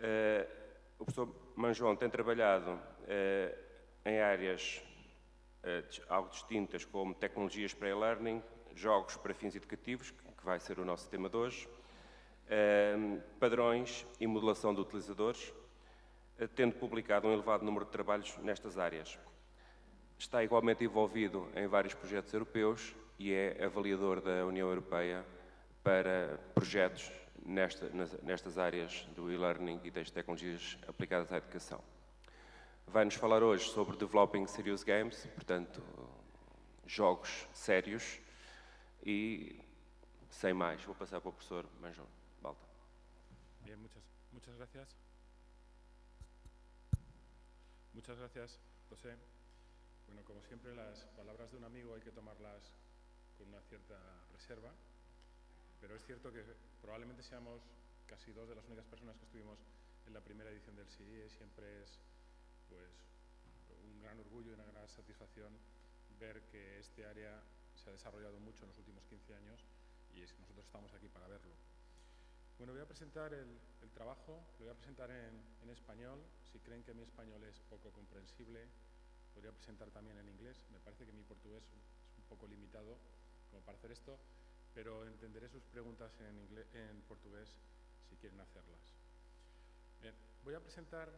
O professor Manjón tem trabalhado em áreas algo distintas, como tecnologias para e-learning, jogos para fins educativos, que vai ser o nosso tema de hoje, padrões e modelação de utilizadores, tendo publicado um elevado número de trabalhos nestas áreas. Está igualmente envolvido em vários projetos europeus e é avaliador da União Europeia para projetos nestas áreas do e-learning e das tecnologias aplicadas à educação. Vai-nos falar hoje sobre Developing Serious Games, portanto, jogos sérios, e, sem mais, vou passar para o professor Manjón. Balta. Bien, muchas gracias. Muchas gracias, José. Bueno, como siempre, las palabras de un amigo hay que tomarlas con una cierta reserva, pero es cierto que probablemente seamos casi dos de las únicas personas que estuvimos en la primera edición del CIE. Siempre es pues, un gran orgullo y una gran satisfacción ver que este área se ha desarrollado mucho en los últimos 15 años y nosotros estamos aquí para verlo. Bueno, voy a presentar el trabajo, lo voy a presentar en español. Si creen que mi español es poco comprensible, podría presentar también en inglés. Me parece que mi portugués es un poco limitado como para hacer esto, pero entenderé sus preguntas en portugués si quieren hacerlas. Bien, voy a presentar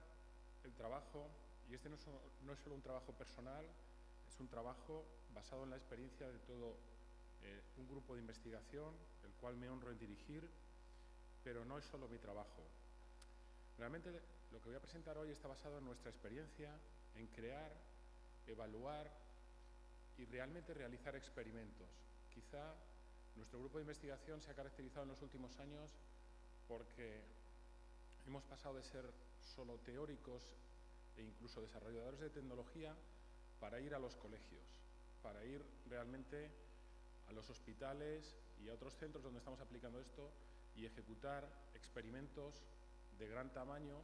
el trabajo, y este no es solo un trabajo personal, es un trabajo basado en la experiencia de todo un grupo de investigación, el cual me honro en dirigir, pero no es solo mi trabajo. Realmente lo que voy a presentar hoy está basado en nuestra experiencia en crear, evaluar y realmente realizar experimentos. Quizá nuestro grupo de investigación se ha caracterizado en los últimos años porque hemos pasado de ser solo teóricos e incluso desarrolladores de tecnología para ir a los colegios, para ir realmente a los hospitales y a otros centros donde estamos aplicando esto y ejecutar experimentos de gran tamaño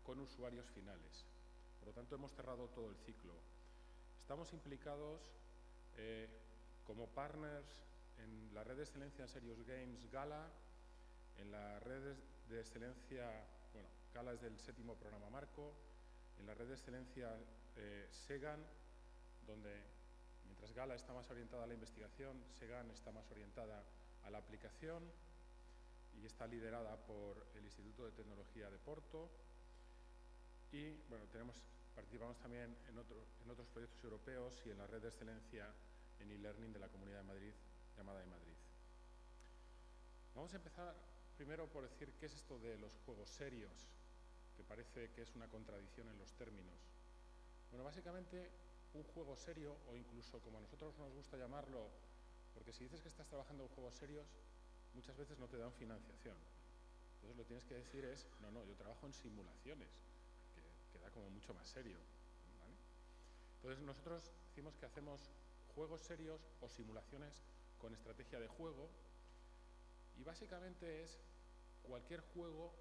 con usuarios finales. Por lo tanto, hemos cerrado todo el ciclo. Estamos implicados como partners en la red de excelencia en Serious Games Gala, en la red de excelencia, bueno, Gala es del 7º programa Marco, en la red de excelencia SEGAN, donde mientras Gala está más orientada a la investigación, SEGAN está más orientada a la aplicación y está liderada por el Instituto de Tecnología de Porto. Y bueno, participamos también en otros proyectos europeos y en la red de excelencia en e-learning de la Comunidad de Madrid, llamada eMadrid. Vamos a empezar primero por decir qué es esto de los juegos serios, que parece que es una contradicción en los términos. Bueno, básicamente un juego serio, o incluso como a nosotros nos gusta llamarlo, porque si dices que estás trabajando en juegos serios, muchas veces no te dan financiación. Entonces lo que tienes que decir es, no, yo trabajo en simulaciones, que da como mucho más serio, ¿vale? Entonces nosotros decimos que hacemos juegos serios o simulaciones con estrategia de juego, y básicamente es cualquier juego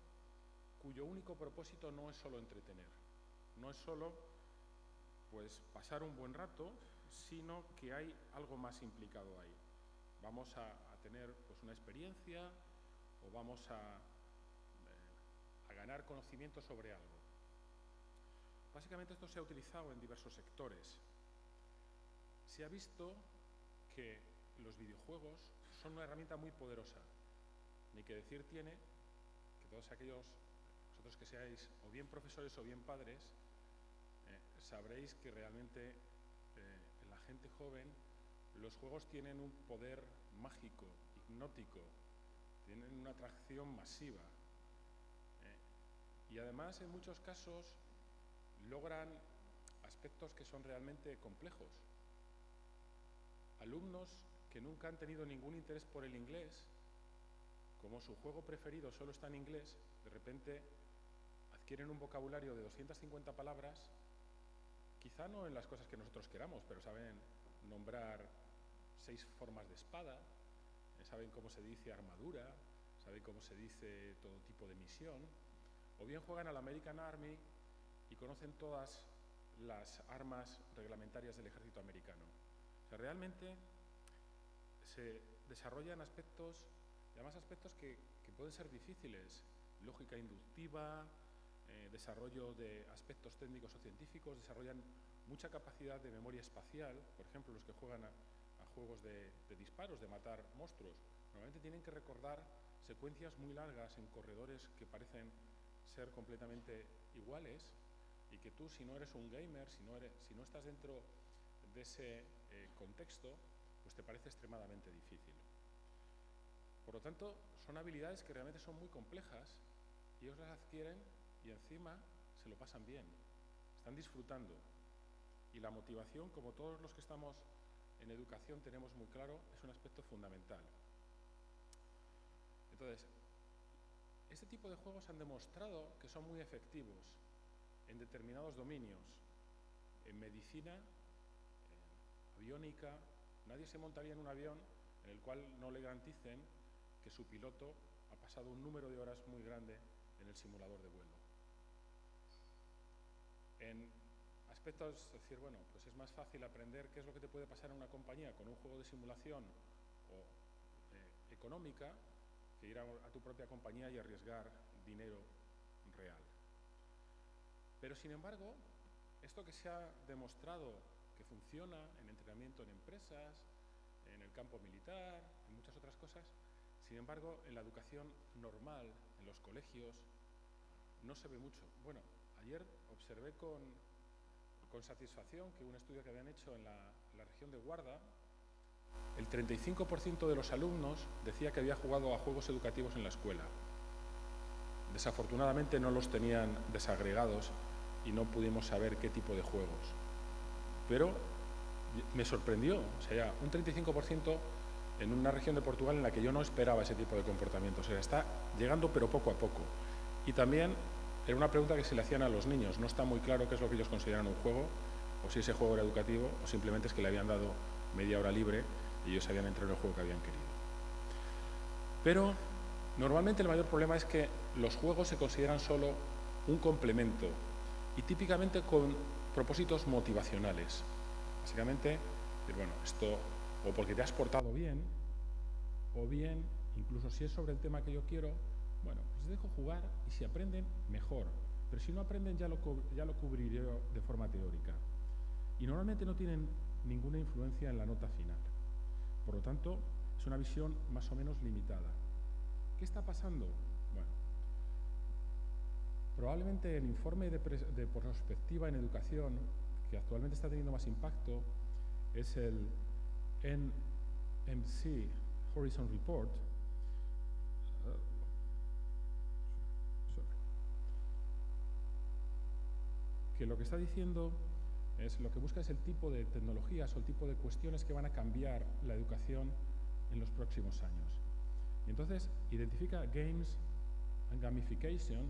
cuyo único propósito no es solo entretener, no es solo pues pasar un buen rato, sino que hay algo más implicado ahí. Vamos a tener pues una experiencia o vamos a ganar conocimiento sobre algo. Básicamente esto se ha utilizado en diversos sectores. Se ha visto que los videojuegos son una herramienta muy poderosa. Ni que decir tiene que todos aquellos, vosotros que seáis o bien profesores o bien padres, sabréis que realmente en la gente joven los juegos tienen un poder mágico, hipnótico, tienen una atracción masiva y además en muchos casos logran aspectos que son realmente complejos. Alumnos que nunca han tenido ningún interés por el inglés, como su juego preferido solo está en inglés, de repente adquieren un vocabulario de 250 palabras, quizá no en las cosas que nosotros queramos, pero saben nombrar 6 formas de espada, saben cómo se dice armadura, saben cómo se dice todo tipo de misión, o bien juegan al American Army y conocen todas las armas reglamentarias del ejército americano. O sea, realmente se desarrollan aspectos, y además aspectos que pueden ser difíciles, lógica inductiva, desarrollo de aspectos técnicos o científicos, desarrollan mucha capacidad de memoria espacial. Por ejemplo, los que juegan a juegos de disparos, de matar monstruos, normalmente tienen que recordar secuencias muy largas en corredores que parecen ser completamente iguales, y que tú, si no eres un gamer, si no estás dentro de ese contexto, pues te parece extremadamente difícil. Por lo tanto, son habilidades que realmente son muy complejas, y ellos las adquieren y encima se lo pasan bien, están disfrutando. Y la motivación, como todos los que estamos en educación tenemos muy claro, es un aspecto fundamental. Entonces, este tipo de juegos han demostrado que son muy efectivos en determinados dominios. En medicina, en aviónica, nadie se montaría en un avión en el cual no le garanticen que su piloto ha pasado un número de horas muy grande en el simulador de vuelo. En aspectos, es decir, bueno, pues es más fácil aprender qué es lo que te puede pasar en una compañía con un juego de simulación o económica, que ir a tu propia compañía y arriesgar dinero real. Pero, sin embargo, esto que se ha demostrado que funciona en entrenamiento en empresas, en el campo militar, en muchas otras cosas, sin embargo, en la educación normal, en los colegios, no se ve mucho. Bueno, ayer observé con satisfacción que un estudio que habían hecho en la región de Guarda, el 35% de los alumnos decía que había jugado a juegos educativos en la escuela. Desafortunadamente no los tenían desagregados y no pudimos saber qué tipo de juegos. Pero me sorprendió, o sea, un 35% en una región de Portugal en la que yo no esperaba ese tipo de comportamiento. O sea, está llegando, pero poco a poco. Y también era una pregunta que se le hacían a los niños. No está muy claro qué es lo que ellos consideran un juego, o si ese juego era educativo, o simplemente es que le habían dado media hora libre y ellos habían entrado en el juego que habían querido. Pero normalmente el mayor problema es que los juegos se consideran solo un complemento, y típicamente con propósitos motivacionales. Básicamente, bueno, esto o porque te has portado bien, o bien, incluso si es sobre el tema que yo quiero, bueno, pues dejo jugar y si aprenden, mejor. Pero si no aprenden, ya lo cubriré de forma teórica. Y normalmente no tienen ninguna influencia en la nota final. Por lo tanto, es una visión más o menos limitada. ¿Qué está pasando? Bueno, probablemente el informe de prospectiva en educación que actualmente está teniendo más impacto es el NMC Horizon Report, que lo que está diciendo es, lo que busca es el tipo de tecnologías o el tipo de cuestiones que van a cambiar la educación en los próximos años. Y entonces identifica games and gamification,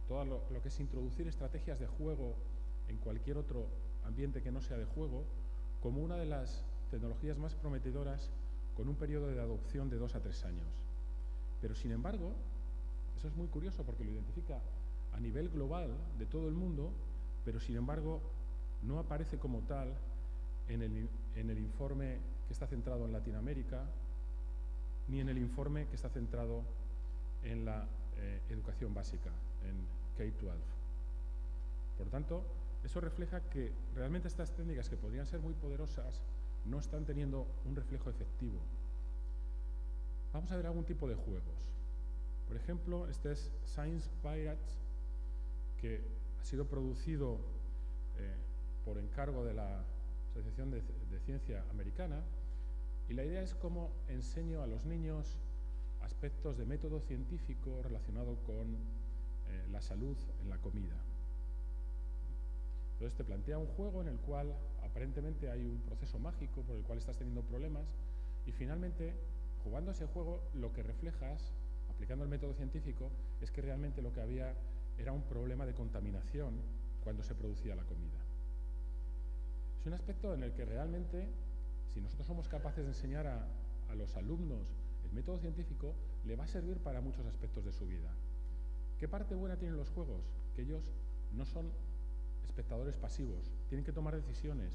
todo lo que es introducir estrategias de juego en cualquier otro ambiente que no sea de juego, como una de las tecnologías más prometedoras, con un periodo de adopción de 2 a 3 años. Pero, sin embargo, eso es muy curioso porque lo identifica a nivel global de todo el mundo, pero, sin embargo, no aparece como tal en el informe que está centrado en Latinoamérica, ni en el informe que está centrado en la educación básica, en K-12. Por lo tanto, eso refleja que realmente estas técnicas, que podrían ser muy poderosas, no están teniendo un reflejo efectivo. Vamos a ver algún tipo de juegos. Por ejemplo, este es Science Pirates, que ha sido producido por encargo de la Asociación de Ciencia Americana, y la idea es cómo enseño a los niños aspectos de método científico relacionado con la salud en la comida. Entonces te plantea un juego en el cual aparentemente hay un proceso mágico por el cual estás teniendo problemas, y finalmente, jugando a ese juego, lo que reflejas, aplicando el método científico, es que realmente lo que había era un problema de contaminación cuando se producía la comida. Es un aspecto en el que realmente, si nosotros somos capaces de enseñar a los alumnos el método científico, le va a servir para muchos aspectos de su vida. ¿Qué parte buena tienen los juegos? Que ellos no son espectadores pasivos, tienen que tomar decisiones,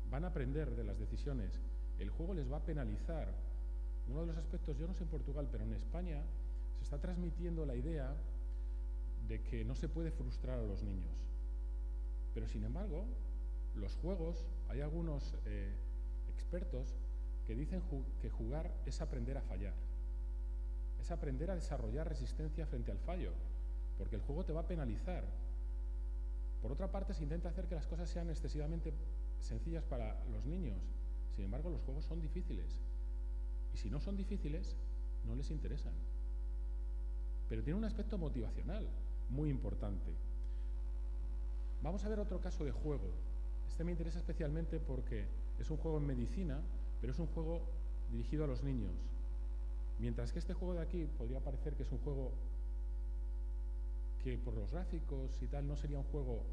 van a aprender de las decisiones, el juego les va a penalizar. Uno de los aspectos, yo no sé en Portugal, pero en España se está transmitiendo la idea de que no se puede frustrar a los niños. Pero sin embargo, los juegos, hay algunos expertos que dicen que jugar es aprender a fallar, es aprender a desarrollar resistencia frente al fallo, porque el juego te va a penalizar. Por otra parte, se intenta hacer que las cosas sean excesivamente sencillas para los niños. Sin embargo, los juegos son difíciles. Y si no son difíciles, no les interesan. Pero tiene un aspecto motivacional muy importante. Vamos a ver otro caso de juego. Este me interesa especialmente porque es un juego en medicina, pero es un juego dirigido a los niños. Mientras que este juego de aquí podría parecer que es un juego que por los gráficos y tal no sería un juego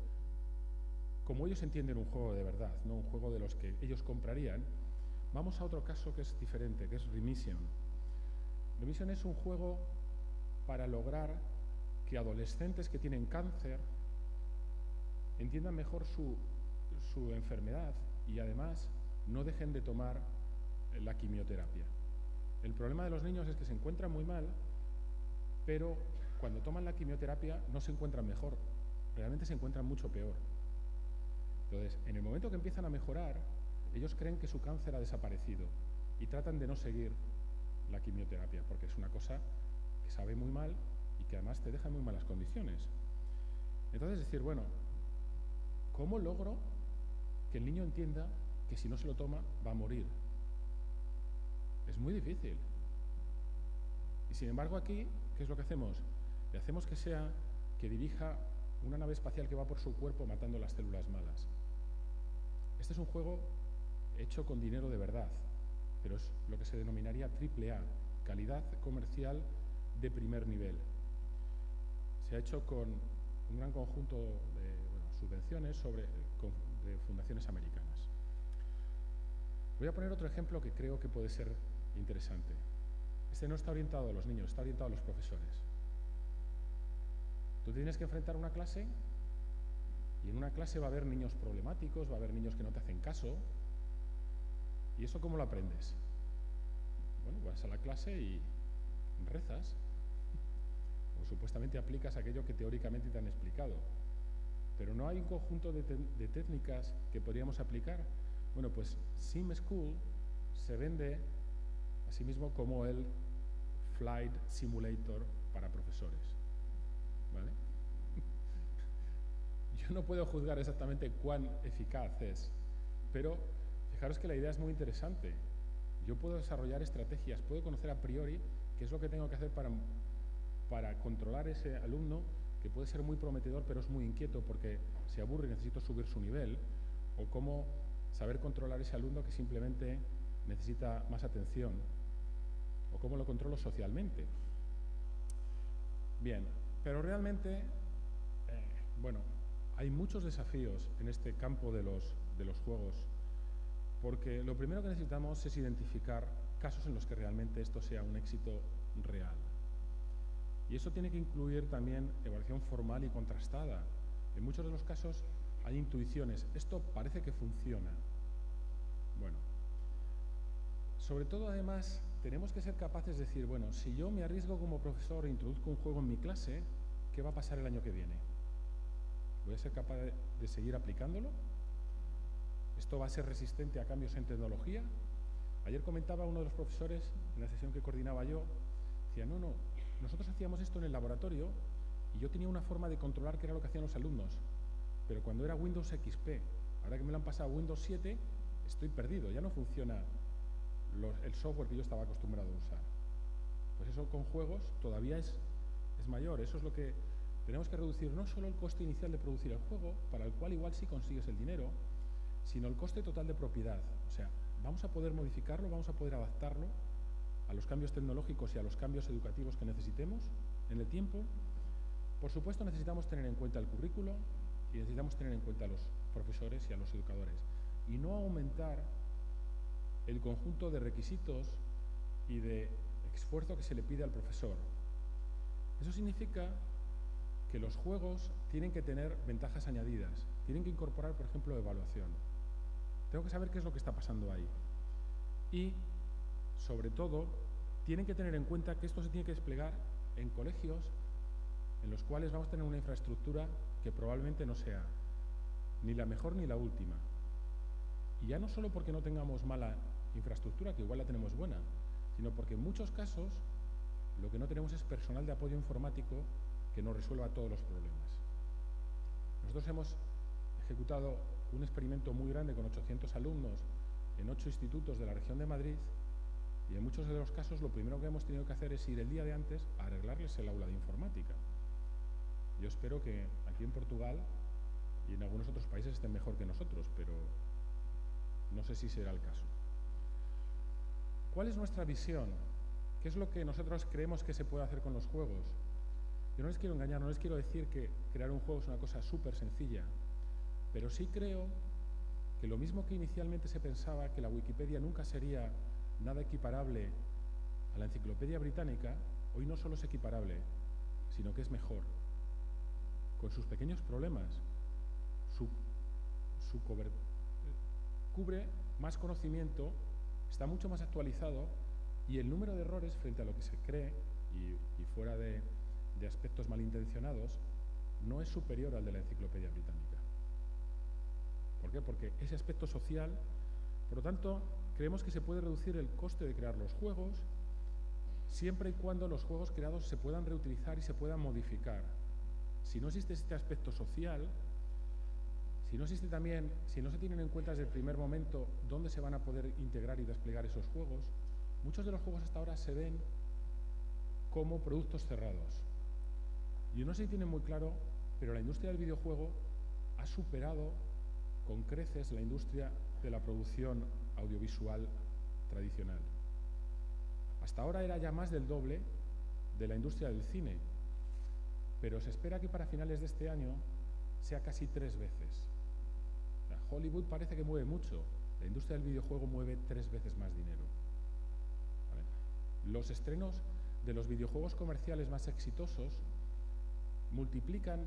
como ellos entienden un juego de verdad, no un juego de los que ellos comprarían. Vamos a otro caso que es diferente, que es Remission. Remission es un juego para lograr que adolescentes que tienen cáncer entiendan mejor su enfermedad y además no dejen de tomar la quimioterapia. El problema de los niños es que se encuentran muy mal, pero cuando toman la quimioterapia no se encuentran mejor, realmente se encuentran mucho peor. Entonces, en el momento que empiezan a mejorar, ellos creen que su cáncer ha desaparecido y tratan de no seguir la quimioterapia, porque es una cosa que sabe muy mal y que además te deja en muy malas condiciones. Entonces, decir, bueno, ¿cómo logro que el niño entienda que si no se lo toma va a morir? Es muy difícil. Y sin embargo aquí, ¿qué es lo que hacemos? Le hacemos que dirija una nave espacial que va por su cuerpo matando las células malas. Este es un juego hecho con dinero de verdad, pero es lo que se denominaría AAA, calidad comercial de primer nivel. Se ha hecho con un gran conjunto de subvenciones de fundaciones americanas. Voy a poner otro ejemplo que creo que puede ser interesante. Este no está orientado a los niños, está orientado a los profesores. Tú tienes que enfrentar una clase y en una clase va a haber niños problemáticos, va a haber niños que no te hacen caso. ¿Y eso cómo lo aprendes? Bueno, vas a la clase y rezas o supuestamente aplicas aquello que teóricamente te han explicado. Pero no hay un conjunto de técnicas que podríamos aplicar. Bueno, pues Sim School se vende a sí mismo como el Flight Simulator para profesores. ¿Vale? Yo no puedo juzgar exactamente cuán eficaz es, pero fijaros que la idea es muy interesante. Yo puedo desarrollar estrategias, puedo conocer a priori qué es lo que tengo que hacer para controlar ese alumno que puede ser muy prometedor pero es muy inquieto porque se aburre y necesito subir su nivel, o cómo saber controlar ese alumno que simplemente necesita más atención, o cómo lo controlo socialmente. Bien, pero realmente, bueno, hay muchos desafíos en este campo de los juegos, porque lo primero que necesitamos es identificar casos en los que realmente esto sea un éxito real. Y eso tiene que incluir también evaluación formal y contrastada. En muchos de los casos hay intuiciones. Esto parece que funciona. Bueno, sobre todo además tenemos que ser capaces de decir, bueno, si yo me arriesgo como profesor e introduzco un juego en mi clase, ¿qué va a pasar el año que viene? ¿Voy a ser capaz de seguir aplicándolo? ¿Esto va a ser resistente a cambios en tecnología? Ayer comentaba uno de los profesores en la sesión que coordinaba yo, decía, no, nosotros hacíamos esto en el laboratorio y yo tenía una forma de controlar qué era lo que hacían los alumnos, pero cuando era Windows XP, ahora que me lo han pasado a Windows 7, estoy perdido, ya no funciona el software que yo estaba acostumbrado a usar. Pues eso con juegos todavía es mayor. Eso es lo que tenemos que reducir, no solo el coste inicial de producir el juego, para el cual igual sí consigues el dinero, sino el coste total de propiedad. O sea, vamos a poder modificarlo, vamos a poder adaptarlo a los cambios tecnológicos y a los cambios educativos que necesitemos en el tiempo. Por supuesto, necesitamos tener en cuenta el currículo y necesitamos tener en cuenta a los profesores y a los educadores. Y no aumentar el conjunto de requisitos y de esfuerzo que se le pide al profesor. Eso significa que los juegos tienen que tener ventajas añadidas, tienen que incorporar, por ejemplo, evaluación. Tengo que saber qué es lo que está pasando ahí. Y, sobre todo, tienen que tener en cuenta que esto se tiene que desplegar en colegios en los cuales vamos a tener una infraestructura que probablemente no sea ni la mejor ni la última. Y ya no solo porque no tengamos mala infraestructura, que igual la tenemos buena, sino porque en muchos casos lo que no tenemos es personal de apoyo informático que nos resuelva todos los problemas. Nosotros hemos ejecutado un experimento muy grande con 800 alumnos en 8 institutos de la región de Madrid, y en muchos de los casos lo primero que hemos tenido que hacer es ir el día de antes a arreglarles el aula de informática. Yo espero que aquí en Portugal y en algunos otros países estén mejor que nosotros, pero no sé si será el caso. ¿Cuál es nuestra visión? ¿Qué es lo que nosotros creemos que se puede hacer con los juegos? Yo no les quiero engañar, no les quiero decir que crear un juego es una cosa súper sencilla, pero sí creo que lo mismo que inicialmente se pensaba que la Wikipedia nunca sería nada equiparable a la Enciclopedia Británica, hoy no solo es equiparable, sino que es mejor, con sus pequeños problemas. Cubre más conocimiento, está mucho más actualizado, y el número de errores frente a lo que se cree, y fuera de aspectos malintencionados, no es superior al de la Enciclopedia Británica. ¿Por qué? Porque ese aspecto social, por lo tanto, creemos que se puede reducir el coste de crear los juegos siempre y cuando los juegos creados se puedan reutilizar y se puedan modificar. Si no existe este aspecto social, si no se tienen en cuenta desde el primer momento dónde se van a poder integrar y desplegar esos juegos, muchos de los juegos hasta ahora se ven como productos cerrados. Yo no sé si tienen muy claro, pero la industria del videojuego ha superado con creces la industria de la producción audiovisual tradicional. Hasta ahora era ya más del doble de la industria del cine, pero se espera que para finales de este año sea casi 3 veces. Hollywood parece que mueve mucho, la industria del videojuego mueve 3 veces más dinero. ¿Vale? Los estrenos de los videojuegos comerciales más exitosos multiplican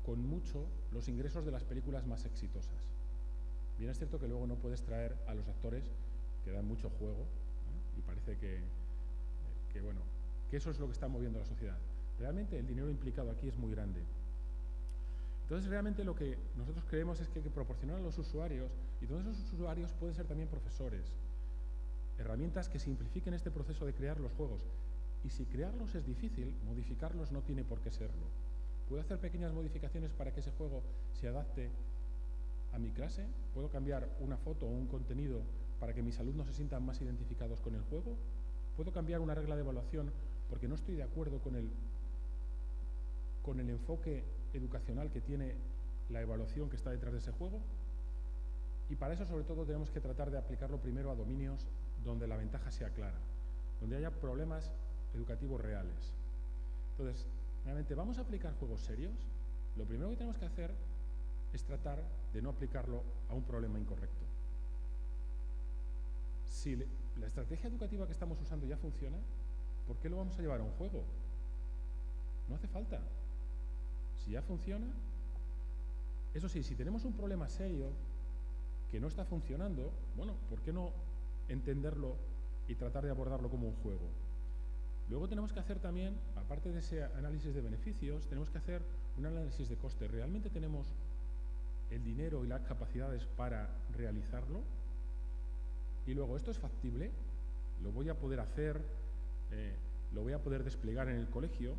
con mucho los ingresos de las películas más exitosas. Bien, es cierto que luego no puedes traer a los actores que dan mucho juego, y parece que eso es lo que está moviendo a la sociedad. Realmente el dinero implicado aquí es muy grande. Entonces, realmente lo que nosotros creemos es que hay que proporcionar a los usuarios, y todos esos usuarios pueden ser también profesores, herramientas que simplifiquen este proceso de crear los juegos. Y si crearlos es difícil, modificarlos no tiene por qué serlo. ¿Puedo hacer pequeñas modificaciones para que ese juego se adapte a mi clase? ¿Puedo cambiar una foto o un contenido para que mis alumnos se sientan más identificados con el juego? ¿Puedo cambiar una regla de evaluación porque no estoy de acuerdo con el enfoque educacional que tiene la evaluación que está detrás de ese juego? Y para eso, sobre todo, tenemos que tratar de aplicarlo primero a dominios donde la ventaja sea clara, donde haya problemas educativos reales. Entonces, realmente, ¿vamos a aplicar juegos serios? Lo primero que tenemos que hacer es tratar de no aplicarlo a un problema incorrecto. Si la estrategia educativa que estamos usando ya funciona, ¿por qué lo vamos a llevar a un juego? No hace falta. Si ya funciona, eso sí, si tenemos un problema serio que no está funcionando, bueno, ¿por qué no entenderlo y tratar de abordarlo como un juego? Luego tenemos que hacer también, aparte de ese análisis de beneficios, tenemos que hacer un análisis de coste. ¿Realmente tenemos el dinero y las capacidades para realizarlo? Y luego, ¿esto es factible? ¿Lo voy a poder hacer? ¿Lo voy a poder desplegar en el colegio?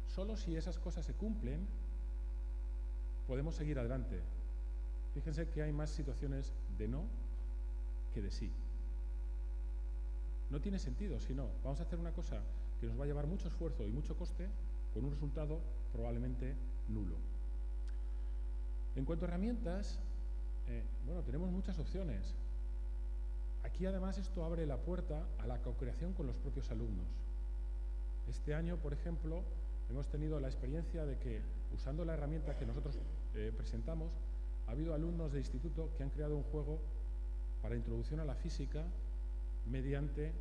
Solo si esas cosas se cumplen, podemos seguir adelante. Fíjense que hay más situaciones de no que de sí. No tiene sentido si no. Vamos a hacer una cosa que nos va a llevar mucho esfuerzo y mucho coste con un resultado probablemente nulo. En cuanto a herramientas, tenemos muchas opciones. Aquí además esto abre la puerta a la co-creación con los propios alumnos. Este año, por ejemplo, hemos tenido la experiencia de que, usando la herramienta que nosotros presentamos, ha habido alumnos de instituto que han creado un juego para introducción a la física mediante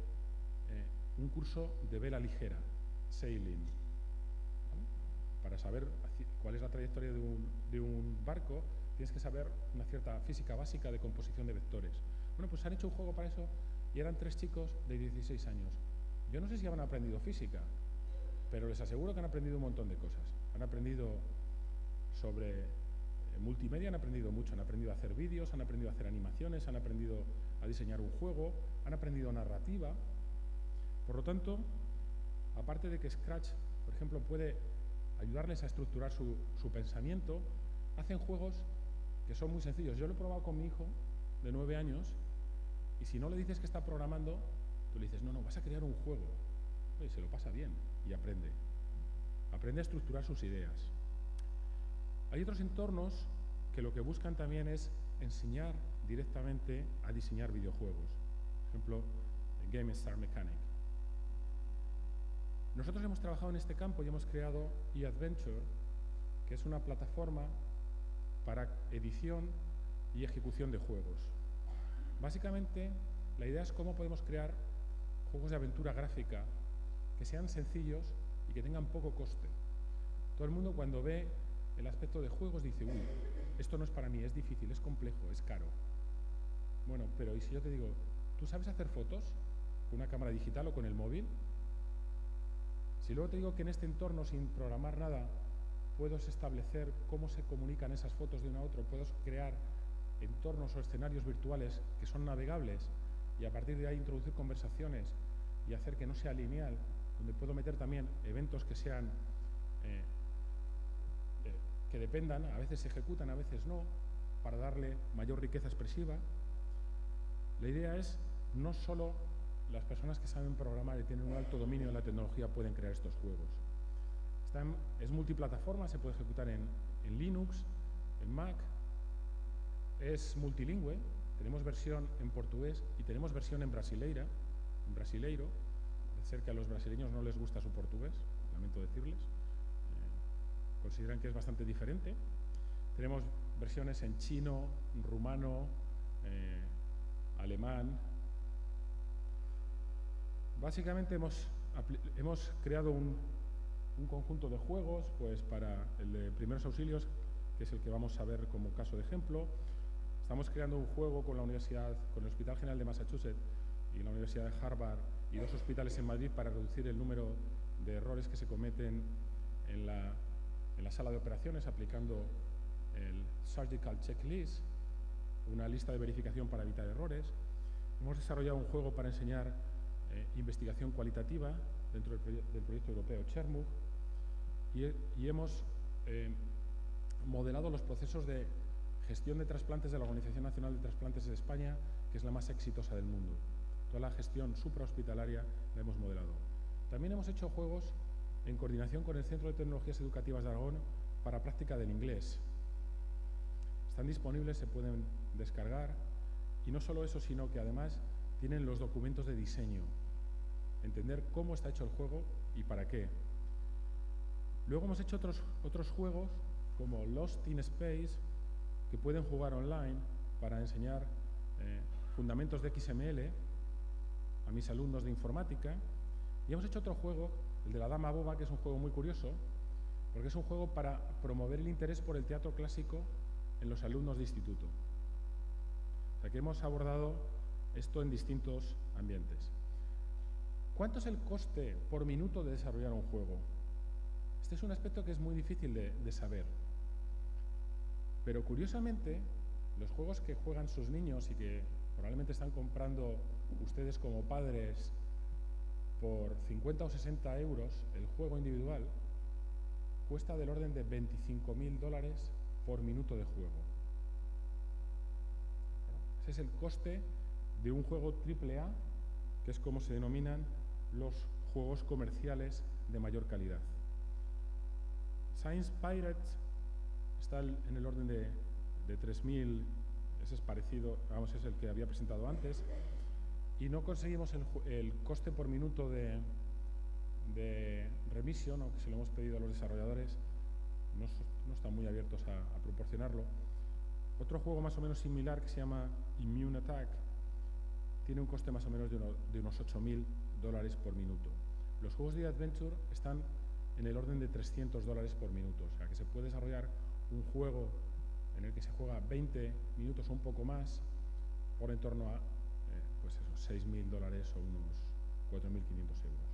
un curso de vela ligera, sailing. ¿Vale? Para saber cuál es la trayectoria de un barco, tienes que saber una cierta física básica de composición de vectores. Bueno, pues han hecho un juego para eso y eran 3 chicos de 16 años. Yo no sé si habrán aprendido física, pero les aseguro que han aprendido un montón de cosas. Han aprendido sobre multimedia, han aprendido mucho, han aprendido a hacer vídeos, han aprendido a hacer animaciones, han aprendido a diseñar un juego, han aprendido narrativa. Por lo tanto, aparte de que Scratch, por ejemplo, puede ayudarles a estructurar su pensamiento, hacen juegos que son muy sencillos. Yo lo he probado con mi hijo de 9 años y si no le dices que está programando, tú le dices, no, vas a crear un juego. Y se lo pasa bien y aprende. Aprende a estructurar sus ideas. Hay otros entornos que lo que buscan también es enseñar directamente a diseñar videojuegos. Por ejemplo, el Game Star Mechanic. Nosotros hemos trabajado en este campo y hemos creado eAdventure, que es una plataforma para edición y ejecución de juegos. Básicamente, la idea es cómo podemos crear juegos de aventura gráfica que sean sencillos y que tengan poco coste. Todo el mundo cuando ve el aspecto de juegos dice, uy, esto no es para mí, es difícil, es complejo, es caro. Bueno, pero ¿y si yo te digo, ¿tú sabes hacer fotos con una cámara digital o con el móvil? Si luego te digo que en este entorno, sin programar nada, puedo establecer cómo se comunican esas fotos de uno a otro, puedo crear entornos o escenarios virtuales que son navegables y a partir de ahí introducir conversaciones y hacer que no sea lineal, donde puedo meter también eventos que sean que dependan, a veces se ejecutan, a veces no, para darle mayor riqueza expresiva. La idea es no solo las personas que saben programar y tienen un alto dominio de la tecnología pueden crear estos juegos. Es multiplataforma, se puede ejecutar en Linux, en Mac, es multilingüe, tenemos versión en portugués y tenemos versión en brasileiro. Parece ser que a los brasileños no les gusta su portugués, lamento decirles. Consideran que es bastante diferente. Tenemos versiones en chino, rumano, alemán. Básicamente hemos creado un conjunto de juegos pues, para el de primeros auxilios, que es el que vamos a ver como caso de ejemplo. Estamos creando un juego con el Hospital General de Massachusetts y la Universidad de Harvard y 2 hospitales en Madrid para reducir el número de errores que se cometen en la sala de operaciones aplicando el Surgical Checklist, una lista de verificación para evitar errores. Hemos desarrollado un juego para enseñar investigación cualitativa dentro del proyecto europeo Chermug y hemos modelado los procesos de gestión de trasplantes de la Organización Nacional de Trasplantes de España, que es la más exitosa del mundo. Toda la gestión suprahospitalaria la hemos modelado. También hemos hecho juegos en coordinación con el Centro de Tecnologías Educativas de Aragón para práctica del inglés. Están disponibles, se pueden descargar y no solo eso, sino que además tienen los documentos de diseño, entender cómo está hecho el juego y para qué. Luego hemos hecho otros juegos como Lost in Space, que pueden jugar online para enseñar fundamentos de XML a mis alumnos de informática. Y hemos hecho otro juego, el de la Dama Boba, que es un juego muy curioso, porque es un juego para promover el interés por el teatro clásico en los alumnos de instituto. O sea que hemos abordado esto en distintos ambientes. ¿Cuánto es el coste por minuto de desarrollar un juego? Este es un aspecto que es muy difícil de saber. Pero curiosamente, los juegos que juegan sus niños y que probablemente están comprando ustedes como padres por 50 o 60 euros, el juego individual cuesta del orden de $25.000 por minuto de juego. Ese es el coste de un juego AAA, que es como se denominan los juegos comerciales de mayor calidad. Science Pirates está en el orden de 3.000, ese es parecido, vamos, es el que había presentado antes, y no conseguimos el coste por minuto de remission, aunque se lo hemos pedido a los desarrolladores, no están muy abiertos a proporcionarlo. Otro juego más o menos similar que se llama Immune Attack tiene un coste más o menos de unos $8.000 por minuto. Los juegos de Adventure están en el orden de $300 por minuto, o sea que se puede desarrollar un juego en el que se juega 20 minutos o un poco más por en torno a pues esos $6.000 o unos 4.500 euros.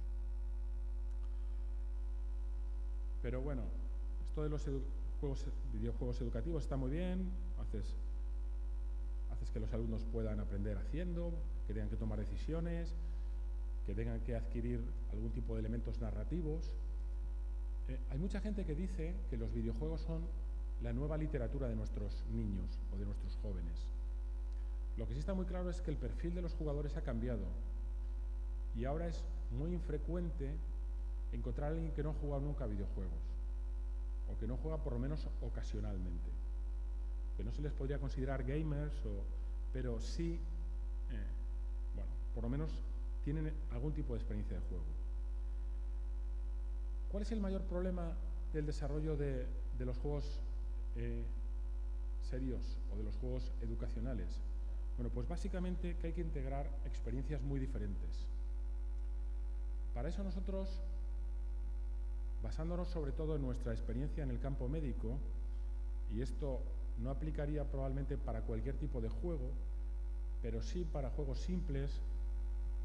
Pero bueno, esto de los videojuegos educativos está muy bien, haces que los alumnos puedan aprender haciendo, que tengan que tomar decisiones, que tengan que adquirir algún tipo de elementos narrativos. Hay mucha gente que dice que los videojuegos son la nueva literatura de nuestros niños o de nuestros jóvenes. Lo que sí está muy claro es que el perfil de los jugadores ha cambiado y ahora es muy infrecuente encontrar a alguien que no ha jugado nunca a videojuegos o que no juega por lo menos ocasionalmente, que no se les podría considerar gamers, pero sí, bueno, por lo menos tienen algún tipo de experiencia de juego. ¿Cuál es el mayor problema del desarrollo de los juegos serios o de los juegos educacionales? Bueno, pues básicamente que hay que integrar experiencias muy diferentes. Para eso nosotros, basándonos sobre todo en nuestra experiencia en el campo médico, y esto no aplicaría probablemente para cualquier tipo de juego, pero sí para juegos simples,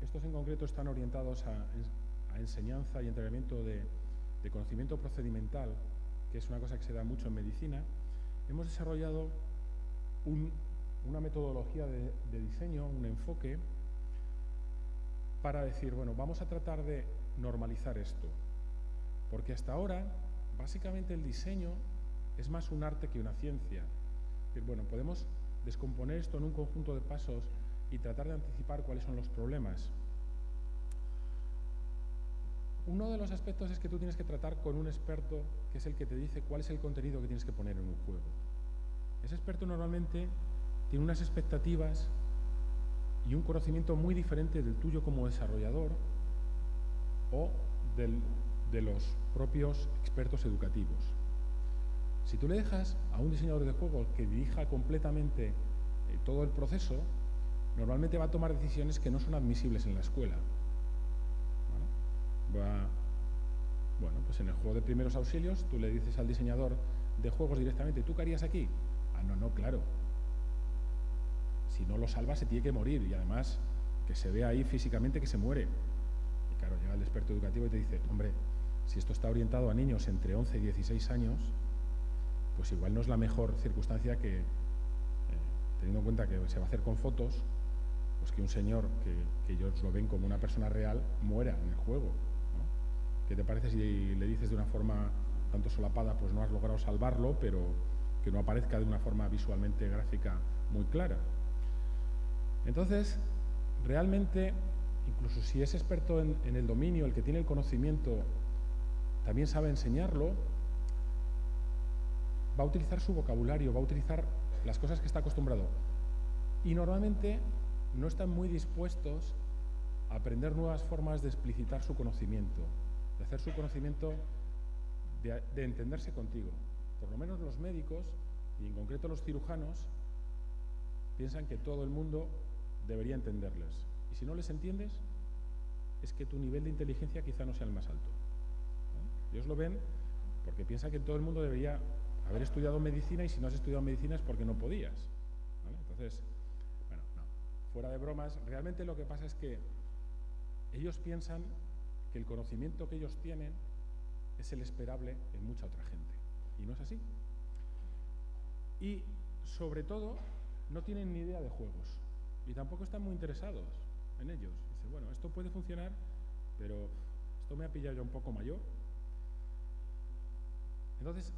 estos en concreto están orientados a enseñanza y entrenamiento de conocimiento procedimental, que es una cosa que se da mucho en medicina. Hemos desarrollado una metodología de diseño, un enfoque, para decir, bueno, vamos a tratar de normalizar esto, porque hasta ahora, básicamente el diseño es más un arte que una ciencia. Es decir, bueno, podemos descomponer esto en un conjunto de pasos y tratar de anticipar cuáles son los problemas. Uno de los aspectos es que tú tienes que tratar con un experto, que es el que te dice cuál es el contenido que tienes que poner en un juego. Ese experto normalmente tiene unas expectativas y un conocimiento muy diferente del tuyo como desarrollador o de los propios expertos educativos. Si tú le dejas a un diseñador de juegos que dirija completamente todo el proceso, normalmente va a tomar decisiones que no son admisibles en la escuela. Bueno, pues en el juego de primeros auxilios tú le dices al diseñador de juegos directamente, ¿tú qué harías aquí? Ah, no, claro. Si no lo salva se tiene que morir y además que se ve ahí físicamente que se muere. Y claro, llega el experto educativo y te dice, hombre, si esto está orientado a niños entre 11 y 16 años, pues igual no es la mejor circunstancia que, teniendo en cuenta que se va a hacer con fotos, pues que un señor que ellos lo ven como una persona real muera en el juego, ¿no? ¿Qué te parece si le dices de una forma tanto solapada, pues no has logrado salvarlo, pero que no aparezca de una forma visualmente gráfica muy clara? Entonces, realmente, incluso si es experto en el dominio, el que tiene el conocimiento, también sabe enseñarlo, va a utilizar su vocabulario, va a utilizar las cosas que está acostumbrado. Y normalmente no están muy dispuestos a aprender nuevas formas de explicitar su conocimiento, de hacer su conocimiento, de entenderse contigo. Por lo menos los médicos, y en concreto los cirujanos, piensan que todo el mundo debería entenderles. Y si no les entiendes, es que tu nivel de inteligencia quizá no sea el más alto, ¿no? Ellos lo ven porque piensan que todo el mundo debería haber estudiado medicina y si no has estudiado medicina es porque no podías, ¿vale? Entonces, bueno, no. Fuera de bromas, realmente lo que pasa es que ellos piensan que el conocimiento que ellos tienen es el esperable en mucha otra gente. Y no es así. Y, sobre todo, no tienen ni idea de juegos. Y tampoco están muy interesados en ellos. Dice, bueno, esto puede funcionar, pero esto me ha pillado ya un poco mayor. Entonces,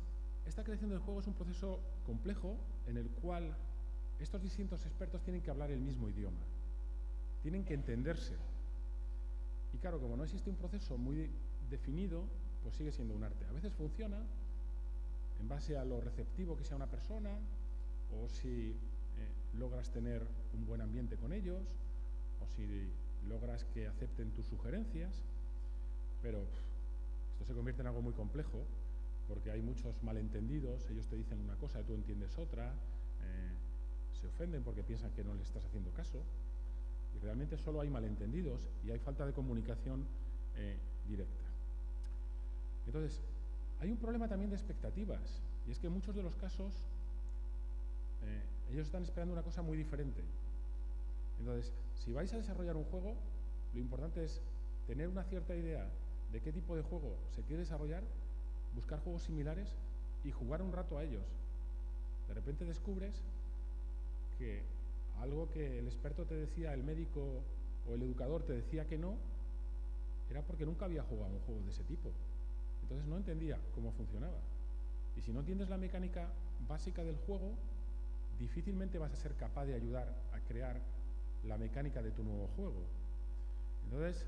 esta creación del juego es un proceso complejo en el cual estos distintos expertos tienen que hablar el mismo idioma. Tienen que entenderse. Y claro, como no existe un proceso muy definido, pues sigue siendo un arte. A veces funciona en base a lo receptivo que sea una persona, o si logras tener un buen ambiente con ellos, o si logras que acepten tus sugerencias, pero esto se convierte en algo muy complejo, porque hay muchos malentendidos, ellos te dicen una cosa y tú entiendes otra, se ofenden porque piensan que no les estás haciendo caso, y realmente solo hay malentendidos y hay falta de comunicación directa. Entonces, hay un problema también de expectativas, y es que en muchos de los casos ellos están esperando una cosa muy diferente. Entonces, si vais a desarrollar un juego, lo importante es tener una cierta idea de qué tipo de juego se quiere desarrollar buscar juegos similares y jugar un rato a ellos. De repente descubres que algo que el experto te decía, el médico o el educador te decía que no, era porque nunca había jugado un juego de ese tipo. Entonces no entendía cómo funcionaba. Y si no entiendes la mecánica básica del juego, difícilmente vas a ser capaz de ayudar a crear la mecánica de tu nuevo juego. Entonces,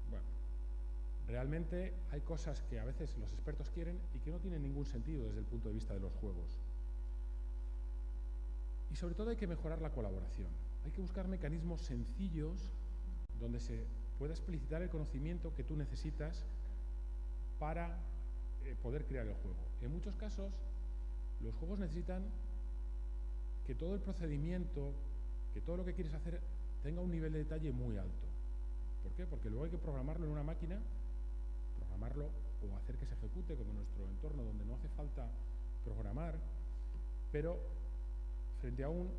bueno, realmente hay cosas que a veces los expertos quieren y que no tienen ningún sentido desde el punto de vista de los juegos. Y sobre todo hay que mejorar la colaboración. Hay que buscar mecanismos sencillos donde se pueda explicitar el conocimiento que tú necesitas para poder crear el juego. En muchos casos, los juegos necesitan que todo el procedimiento, que todo lo que quieres hacer tenga un nivel de detalle muy alto. ¿Por qué? Porque luego hay que programarlo en una máquina, programarlo o hacer que se ejecute, como en nuestro entorno donde no hace falta programar, pero frente a un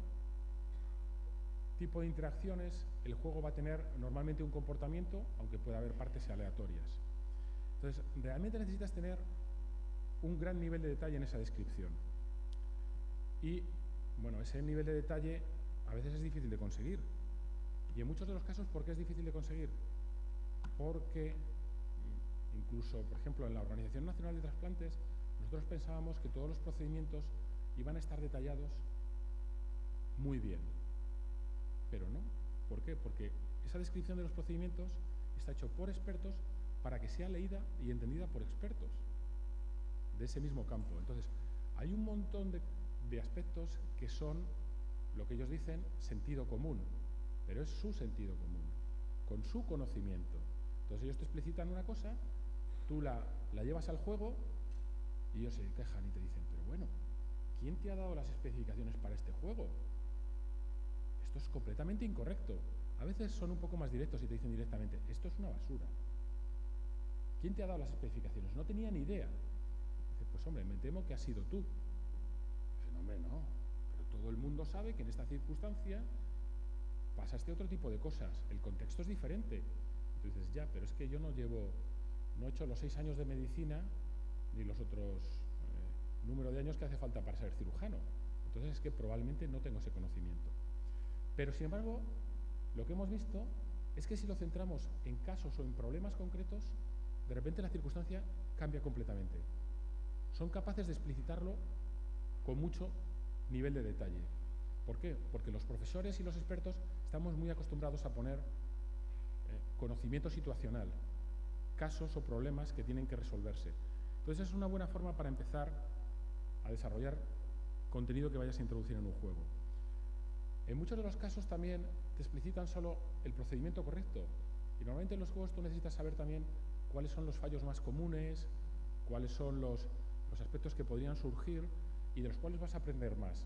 tipo de interacciones, el juego va a tener normalmente un comportamiento, aunque pueda haber partes aleatorias. Entonces, realmente necesitas tener un gran nivel de detalle en esa descripción. Y, bueno, ese nivel de detalle a veces es difícil de conseguir. Y en muchos de los casos, ¿por qué es difícil de conseguir? Porque, incluso, por ejemplo, en la Organización Nacional de Trasplantes, nosotros pensábamos que todos los procedimientos iban a estar detallados muy bien. Pero no. ¿Por qué? Porque esa descripción de los procedimientos está hecho por expertos para que sea leída y entendida por expertos de ese mismo campo. Entonces, hay un montón de aspectos que son lo que ellos dicen sentido común, pero es su sentido común, con su conocimiento. Entonces ellos te explicitan una cosa, tú la llevas al juego y ellos se quejan y te dicen, pero bueno, ¿quién te ha dado las especificaciones para este juego? Esto es completamente incorrecto. A veces son un poco más directos y te dicen directamente, esto es una basura. ¿Quién te ha dado las especificaciones? No tenía ni idea. Dice, pues hombre, me temo que has sido tú. Dice, no, hombre, no. Pero todo el mundo sabe que en esta circunstancia pasa este otro tipo de cosas. El contexto es diferente. Entonces dices, ya, pero es que yo no he hecho los 6 años de medicina ni los otros número de años que hace falta para ser cirujano. Entonces es que probablemente no tengo ese conocimiento. Pero sin embargo, lo que hemos visto es que si lo centramos en casos o en problemas concretos, de repente la circunstancia cambia completamente. Son capaces de explicitarlo con mucho nivel de detalle. ¿Por qué? Porque los profesores y los expertos estamos muy acostumbrados a poner conocimiento situacional, casos o problemas que tienen que resolverse. Entonces es una buena forma para empezar a desarrollar contenido que vayas a introducir en un juego. En muchos de los casos también te explicitan solo el procedimiento correcto. Y normalmente en los juegos tú necesitas saber también cuáles son los fallos más comunes, cuáles son los aspectos que podrían surgir y de los cuales vas a aprender más.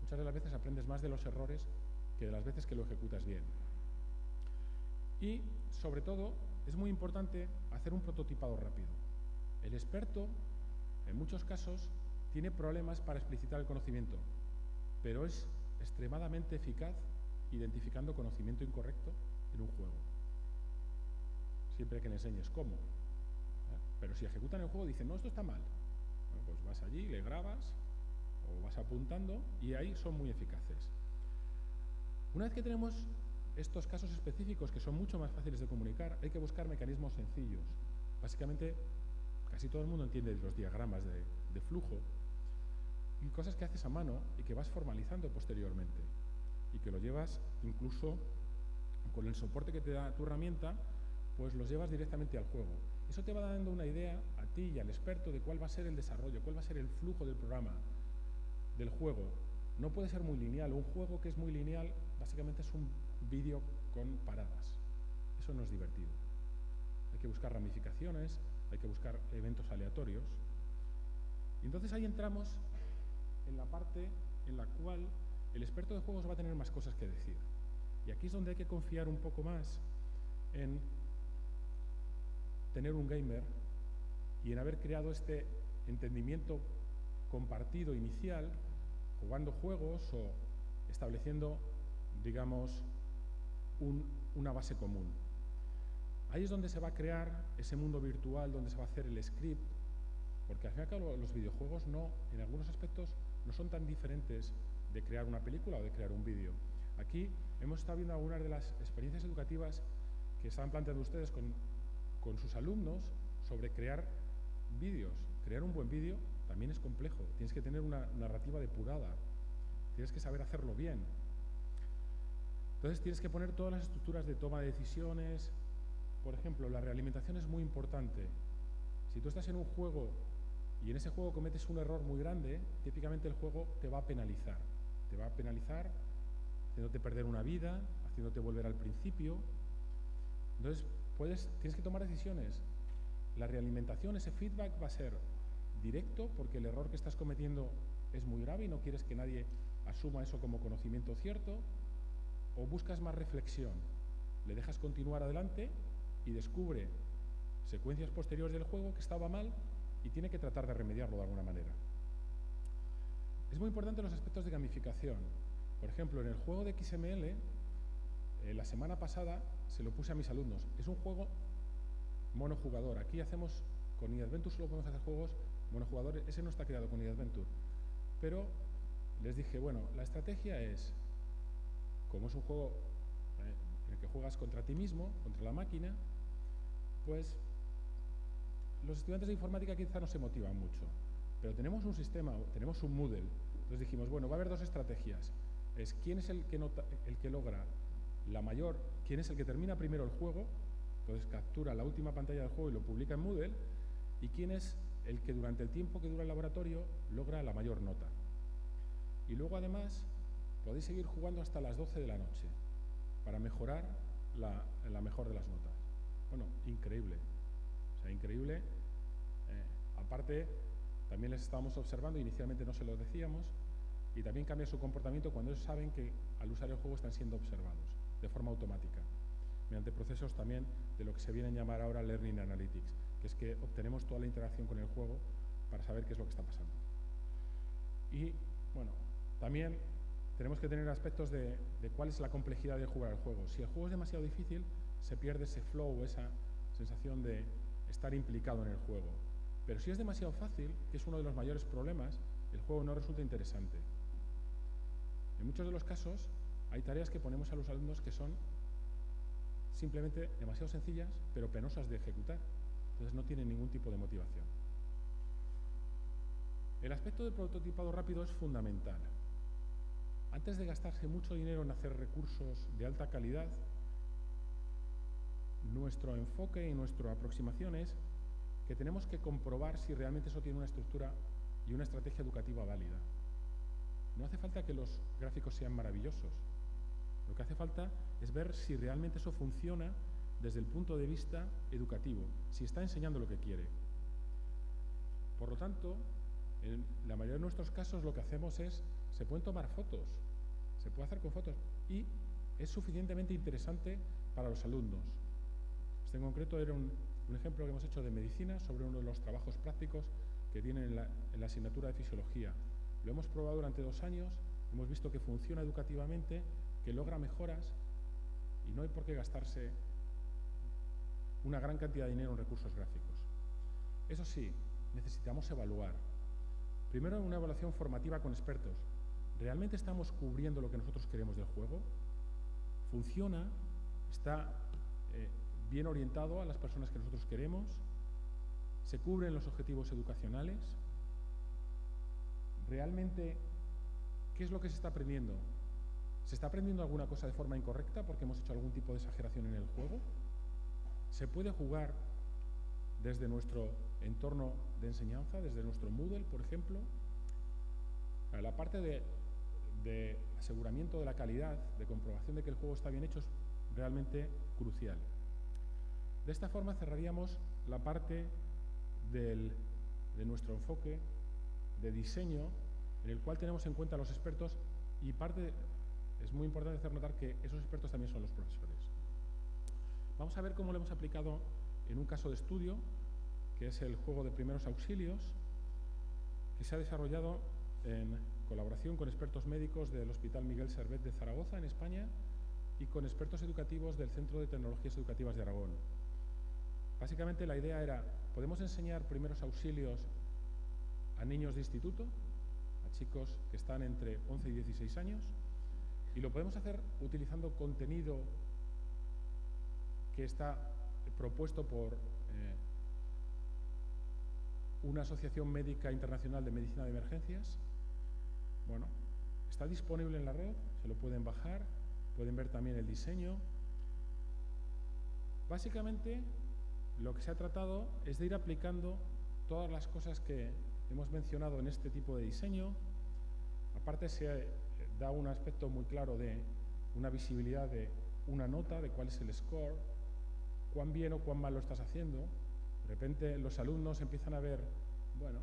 Muchas de las veces aprendes más de los errores que de las veces que lo ejecutas bien. Y, sobre todo, es muy importante hacer un prototipado rápido. El experto, en muchos casos, tiene problemas para explicitar el conocimiento, pero es extremadamente eficaz identificando conocimiento incorrecto en un juego. Siempre que le enseñes cómo. Pero si ejecutan el juego dicen, no, esto está mal. Bueno, pues vas allí, le grabas o vas apuntando y ahí son muy eficaces. Una vez que tenemos estos casos específicos que son mucho más fáciles de comunicar, hay que buscar mecanismos sencillos. Básicamente, casi todo el mundo entiende los diagramas de flujo y cosas que haces a mano y que vas formalizando posteriormente y que lo llevas incluso con el soporte que te da tu herramienta, pues los llevas directamente al juego. Eso te va dando una idea a ti y al experto de cuál va a ser el desarrollo, cuál va a ser el flujo del programa, del juego. No puede ser muy lineal. Un juego que es muy lineal básicamente es un vídeo con paradas. Eso no es divertido. Hay que buscar ramificaciones, hay que buscar eventos aleatorios. Y entonces ahí entramos en la parte en la cual el experto de juegos va a tener más cosas que decir. Y aquí es donde hay que confiar un poco más en tener un gamer y en haber creado este entendimiento compartido inicial, jugando juegos o estableciendo, digamos, una base común. Ahí es donde se va a crear ese mundo virtual, donde se va a hacer el script Porque al fin y al cabo los videojuegos en algunos aspectos no son tan diferentes de crear una película o de crear un vídeo. Aquí hemos estado viendo algunas de las experiencias educativas que estaban planteando ustedes con sus alumnos sobre crear vídeos. Crear un buen vídeo también es complejo. Tienes que tener una narrativa depurada. Tienes que saber hacerlo bien. Entonces tienes que poner todas las estructuras de toma de decisiones. Por ejemplo, la realimentación es muy importante. Si tú estás en un juego y en ese juego cometes un error muy grande, típicamente el juego te va a penalizar. Te va a penalizar haciéndote perder una vida, haciéndote volver al principio. Entonces tienes que tomar decisiones. La realimentación, ese feedback va a ser directo porque el error que estás cometiendo es muy grave y no quieres que nadie asuma eso como conocimiento cierto, o buscas más reflexión, le dejas continuar adelante y descubre secuencias posteriores del juego que estaba mal y tiene que tratar de remediarlo de alguna manera. Es muy importante los aspectos de gamificación. Por ejemplo, en el juego de XML, la semana pasada se lo puse a mis alumnos. Es un juego monojugador. Aquí hacemos, con eAdventure solo podemos hacer juegos monojugadores. Ese no está creado con eAdventure. Pero les dije, bueno, la estrategia es, como es un juego en el que juegas contra ti mismo, contra la máquina, pues los estudiantes de informática quizá no se motivan mucho, pero tenemos un sistema, tenemos un Moodle. Entonces dijimos, bueno, va a haber dos estrategias. Es quién es el que logra la mayor, quién es el que termina primero el juego, entonces captura la última pantalla del juego y lo publica en Moodle, y quién es el que durante el tiempo que dura el laboratorio logra la mayor nota. Y luego además podéis seguir jugando hasta las 12 de la noche para mejorar la mejor de las notas. Bueno, increíble. O sea, increíble. Aparte, también les estábamos observando, inicialmente no se lo decíamos, y también cambia su comportamiento cuando ellos saben que al usar el juego están siendo observados de forma automática, mediante procesos también de lo que se viene a llamar ahora Learning Analytics, que es que obtenemos toda la interacción con el juego para saber qué es lo que está pasando. Y, bueno, también tenemos que tener aspectos de cuál es la complejidad de jugar al juego. Si el juego es demasiado difícil, se pierde ese flow, esa sensación de estar implicado en el juego. Pero si es demasiado fácil, que es uno de los mayores problemas, el juego no resulta interesante. En muchos de los casos, hay tareas que ponemos a los alumnos que son simplemente demasiado sencillas, pero penosas de ejecutar. Entonces no tienen ningún tipo de motivación. El aspecto del prototipado rápido es fundamental. Antes de gastarse mucho dinero en hacer recursos de alta calidad, nuestro enfoque y nuestra aproximación es que tenemos que comprobar si realmente eso tiene una estructura y una estrategia educativa válida. No hace falta que los gráficos sean maravillosos. Lo que hace falta es ver si realmente eso funciona desde el punto de vista educativo, si está enseñando lo que quiere. Por lo tanto, en la mayoría de nuestros casos lo que hacemos es, se pueden tomar fotos, se puede hacer con fotos y es suficientemente interesante para los alumnos. Este en concreto era un ejemplo que hemos hecho de medicina sobre uno de los trabajos prácticos que tienen en la asignatura de fisiología. Lo hemos probado durante 2 años, hemos visto que funciona educativamente, que logra mejoras y no hay por qué gastarse una gran cantidad de dinero en recursos gráficos. Eso sí, necesitamos evaluar. Primero, una evaluación formativa con expertos. ¿Realmente estamos cubriendo lo que nosotros queremos del juego? ¿Funciona? ¿Está bien orientado a las personas que nosotros queremos? ¿Se cubren los objetivos educacionales? ¿Realmente qué es lo que se está aprendiendo? ¿Se está aprendiendo alguna cosa de forma incorrecta porque hemos hecho algún tipo de exageración en el juego? ¿Se puede jugar desde nuestro entorno de enseñanza, desde nuestro Moodle, por ejemplo? La parte de aseguramiento de la calidad, de comprobación de que el juego está bien hecho, es realmente crucial. De esta forma cerraríamos la parte de nuestro enfoque de diseño, en el cual tenemos en cuenta a los expertos y es muy importante hacer notar que esos expertos también son los profesores. Vamos a ver cómo lo hemos aplicado en un caso de estudio, que es el juego de primeros auxilios, que se ha desarrollado en colaboración con expertos médicos del Hospital Miguel Servet de Zaragoza, en España, y con expertos educativos del Centro de Tecnologías Educativas de Aragón. Básicamente la idea era, podemos enseñar primeros auxilios a niños de instituto, a chicos que están entre 11 y 16 años, y lo podemos hacer utilizando contenido que está propuesto por una asociación médica internacional de medicina de emergencias. Bueno, está disponible en la red, se lo pueden bajar, pueden ver también el diseño. Básicamente, lo que se ha tratado es de ir aplicando todas las cosas que hemos mencionado en este tipo de diseño. Aparte, se da un aspecto muy claro de una visibilidad de una nota, de cuál es el score, cuán bien o cuán mal lo estás haciendo. De repente los alumnos empiezan a ver, bueno,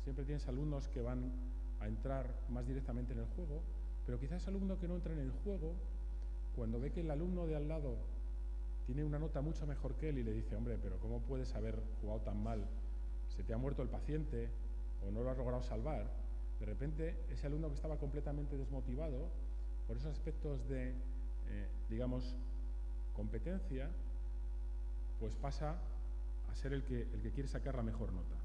siempre tienes alumnos que van a entrar más directamente en el juego, pero quizás alumno que no entra en el juego, cuando ve que el alumno de al lado tiene una nota mucho mejor que él y le dice, hombre, pero ¿cómo puedes haber jugado tan mal? ¿Se te ha muerto el paciente o no lo has logrado salvar? De repente, ese alumno que estaba completamente desmotivado por esos aspectos de, digamos, competencia, pues pasa a ser el que quiere sacar la mejor nota.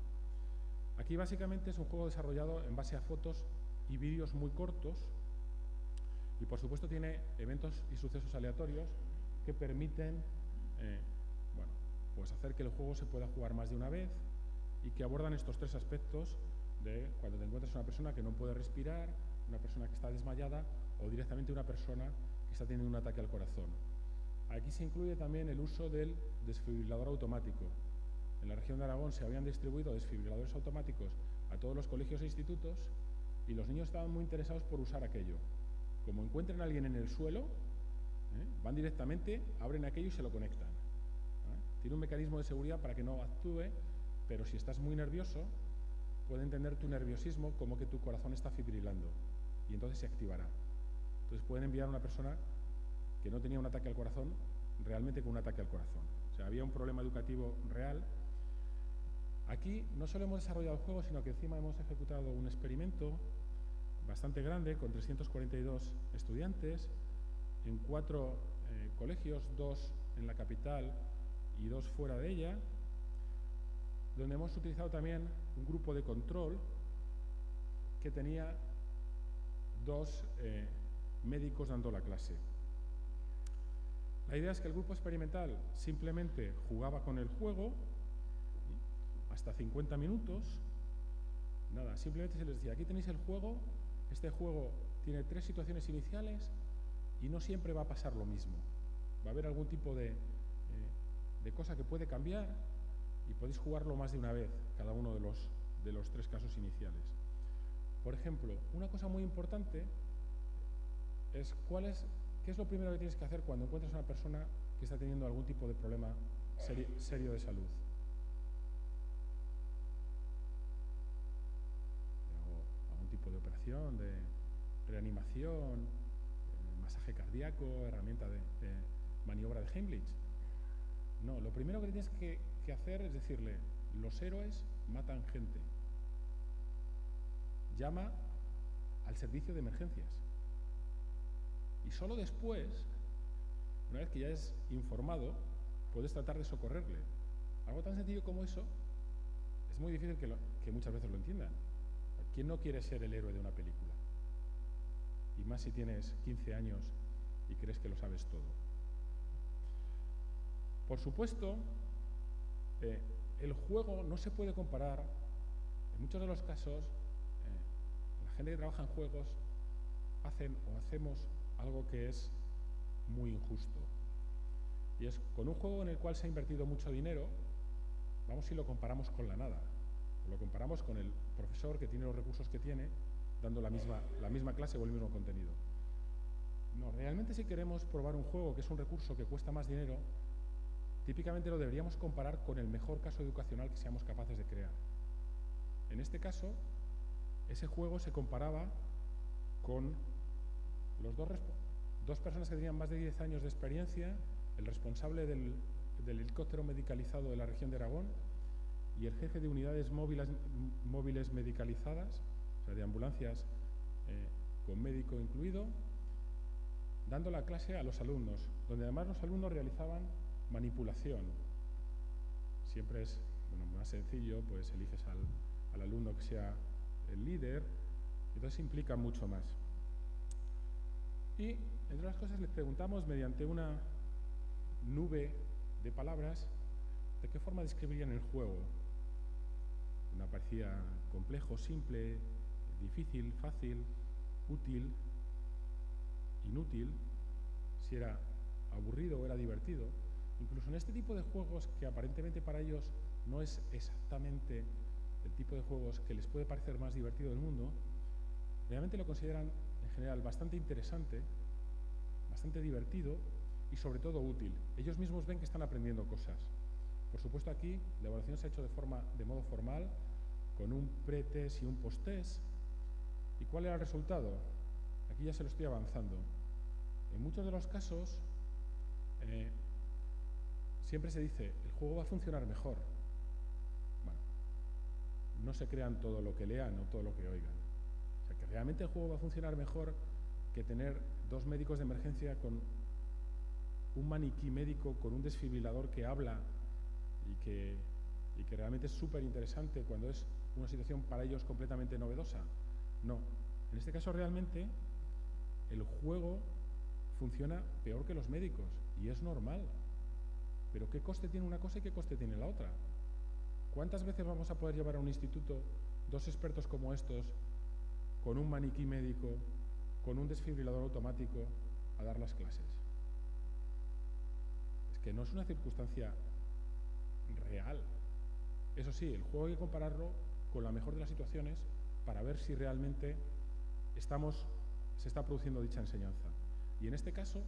Aquí básicamente es un juego desarrollado en base a fotos y vídeos muy cortos y por supuesto tiene eventos y sucesos aleatorios que permiten bueno, pues hacer que el juego se pueda jugar más de una vez y que abordan estos tres aspectos de cuando te encuentras una persona que no puede respirar, una persona que está desmayada o directamente una persona que está teniendo un ataque al corazón. Aquí se incluye también el uso del desfibrilador automático. En la región de Aragón se habían distribuido desfibriladores automáticos a todos los colegios e institutos y los niños estaban muy interesados por usar aquello. Como encuentren a alguien en el suelo, van directamente, abren aquello y se lo conectan. Tiene un mecanismo de seguridad para que no actúe, pero si estás muy nervioso, puede entender tu nerviosismo como que tu corazón está fibrilando y entonces se activará. Entonces pueden enviar a una persona que no tenía un ataque al corazón realmente con un ataque al corazón. O sea, había un problema educativo real. Aquí no solo hemos desarrollado el juego, sino que encima hemos ejecutado un experimento bastante grande con 342 estudiantes en 4 colegios, 2 en la capital y 2 fuera de ella, donde hemos utilizado también un grupo de control que tenía 2 médicos dando la clase. La idea es que el grupo experimental simplemente jugaba con el juego hasta 50 minutos. Nada, simplemente se les decía, aquí tenéis el juego, este juego tiene 3 situaciones iniciales y no siempre va a pasar lo mismo. Va a haber algún tipo de cosa que puede cambiar y podéis jugarlo más de una vez, cada uno de los 3 casos iniciales. Por ejemplo, una cosa muy importante es ¿qué es lo primero que tienes que hacer cuando encuentras a una persona que está teniendo algún tipo de problema serio de salud? ¿Algún tipo de operación, de reanimación, masaje cardíaco, herramienta de maniobra de Heimlich? No, lo primero que tienes que hacer es decirle, los héroes matan gente. Llama al servicio de emergencias. Y solo después, una vez que ya es informado, puedes tratar de socorrerle. Algo tan sencillo como eso es muy difícil que muchas veces lo entiendan. ¿Quién no quiere ser el héroe de una película? Y más si tienes 15 años y crees que lo sabes todo. Por supuesto, el juego no se puede comparar. En muchos de los casos, la gente que trabaja en juegos hacemos algo que es muy injusto. Y es con un juego en el cual se ha invertido mucho dinero, vamos si lo comparamos con la nada. O lo comparamos con el profesor que tiene los recursos que tiene, dando la misma clase o el mismo contenido. No, realmente si queremos probar un juego que es un recurso que cuesta más dinero, típicamente lo deberíamos comparar con el mejor caso educacional que seamos capaces de crear. En este caso, ese juego se comparaba con los dos personas que tenían más de 10 años de experiencia, el responsable del helicóptero medicalizado de la región de Aragón y el jefe de unidades móviles medicalizadas, o sea, de ambulancias con médico incluido, dando la clase a los alumnos, donde además los alumnos realizaban manipulación. Siempre es más sencillo, pues eliges al alumno que sea el líder, entonces implica mucho más. Y, entre las cosas, les preguntamos mediante una nube de palabras de qué forma describirían el juego. Una parecía complejo, simple, difícil, fácil, útil, inútil, si era aburrido o era divertido. Incluso en este tipo de juegos que aparentemente para ellos no es exactamente el tipo de juegos que les puede parecer más divertido del mundo, realmente lo consideran en general bastante interesante, bastante divertido y sobre todo útil. Ellos mismos ven que están aprendiendo cosas. Por supuesto, aquí la evaluación se ha hecho de modo formal, con un pre-test y un post-test. ¿Y cuál era el resultado? Aquí ya se lo estoy avanzando. En muchos de los casos, siempre se dice, el juego va a funcionar mejor. Bueno, no se crean todo lo que lean o todo lo que oigan. O sea, que realmente el juego va a funcionar mejor que tener 2 médicos de emergencia con un maniquí médico, con un desfibrilador que habla y que realmente es súper interesante cuando es una situación para ellos completamente novedosa. No, en este caso realmente el juego funciona peor que los médicos y es normal. Pero ¿qué coste tiene una cosa y qué coste tiene la otra? ¿Cuántas veces vamos a poder llevar a un instituto 2 expertos como estos, con un maniquí médico, con un desfibrilador automático, a dar las clases? Es que no es una circunstancia real. Eso sí, el juego hay que compararlo con la mejor de las situaciones para ver si realmente se está produciendo dicha enseñanza. Y en este caso,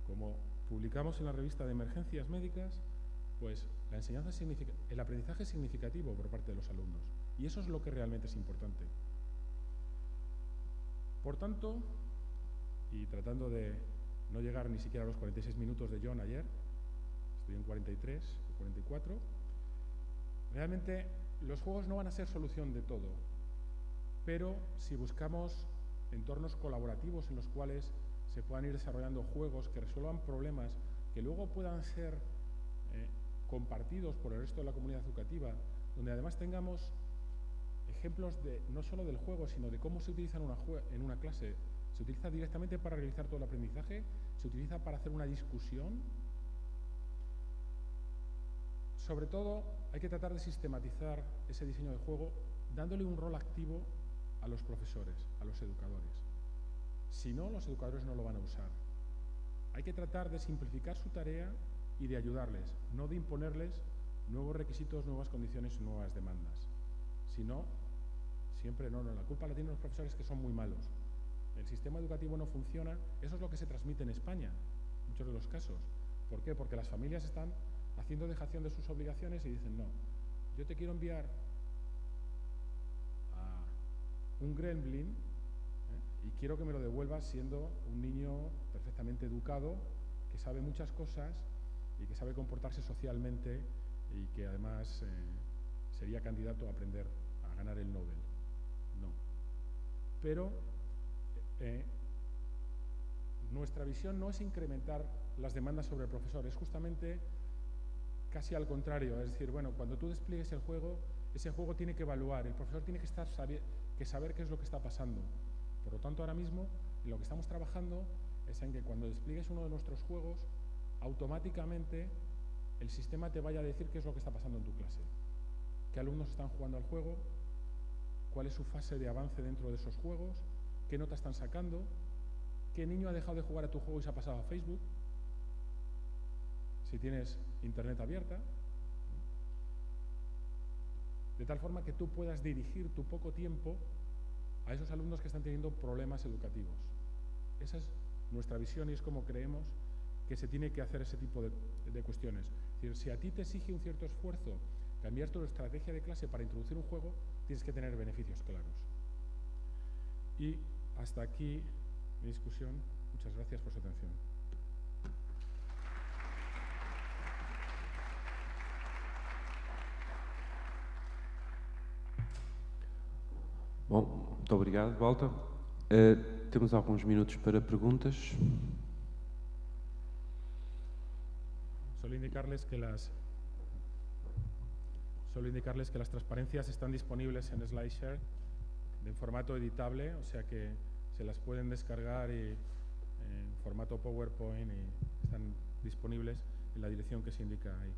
como publicamos en la revista de emergencias médicas, pues el aprendizaje es significativo por parte de los alumnos. Y eso es lo que realmente es importante. Por tanto, y tratando de no llegar ni siquiera a los 46 minutos de John ayer, estoy en 43 o 44, realmente los juegos no van a ser solución de todo, pero si buscamos entornos colaborativos en los cuales se puedan ir desarrollando juegos que resuelvan problemas que luego puedan ser compartidos por el resto de la comunidad educativa, donde además tengamos ejemplos no solo del juego, sino de cómo se utiliza en una clase. Se utiliza directamente para realizar todo el aprendizaje, se utiliza para hacer una discusión. Sobre todo, hay que tratar de sistematizar ese diseño de juego dándole un rol activo a los profesores, a los educadores. Si no, los educadores no lo van a usar. Hay que tratar de simplificar su tarea y de ayudarles, no de imponerles nuevos requisitos, nuevas condiciones y nuevas demandas. Si no, siempre no, la culpa la tienen los profesores, que son muy malos. El sistema educativo no funciona, eso es lo que se transmite en España, en muchos de los casos. ¿Por qué? Porque las familias están haciendo dejación de sus obligaciones y dicen, no, yo te quiero enviar a un gremlin y quiero que me lo devuelvas siendo un niño perfectamente educado, que sabe muchas cosas y que sabe comportarse socialmente y que además sería candidato a aprender a ganar el Nobel. No. Pero nuestra visión no es incrementar las demandas sobre el profesor, es justamente casi al contrario. Es decir, bueno, cuando tú despliegues el juego, ese juego tiene que evaluar, el profesor tiene que saber qué es lo que está pasando. Por lo tanto, ahora mismo, en lo que estamos trabajando es en que cuando despliegues uno de nuestros juegos, automáticamente el sistema te vaya a decir qué es lo que está pasando en tu clase, qué alumnos están jugando al juego, cuál es su fase de avance dentro de esos juegos, qué nota están sacando, qué niño ha dejado de jugar a tu juego y se ha pasado a Facebook, si tienes internet abierta, de tal forma que tú puedas dirigir tu poco tiempo a esos alumnos que están teniendo problemas educativos. Esa es nuestra visión y es como creemos que se tiene que hacer ese tipo de cuestiones. Es decir, si a ti te exige un cierto esfuerzo cambiar tu estrategia de clase para introducir un juego, tienes que tener beneficios claros. Y hasta aquí mi discusión. Muchas gracias por su atención. Bom, muito obrigado, de volta. Temos alguns minutos para perguntas. Solo indicarles que las transparencias están disponibles en SlideShare en formato editable, o sea que se las pueden descargar en formato PowerPoint y están disponibles en la dirección que se indica ahí.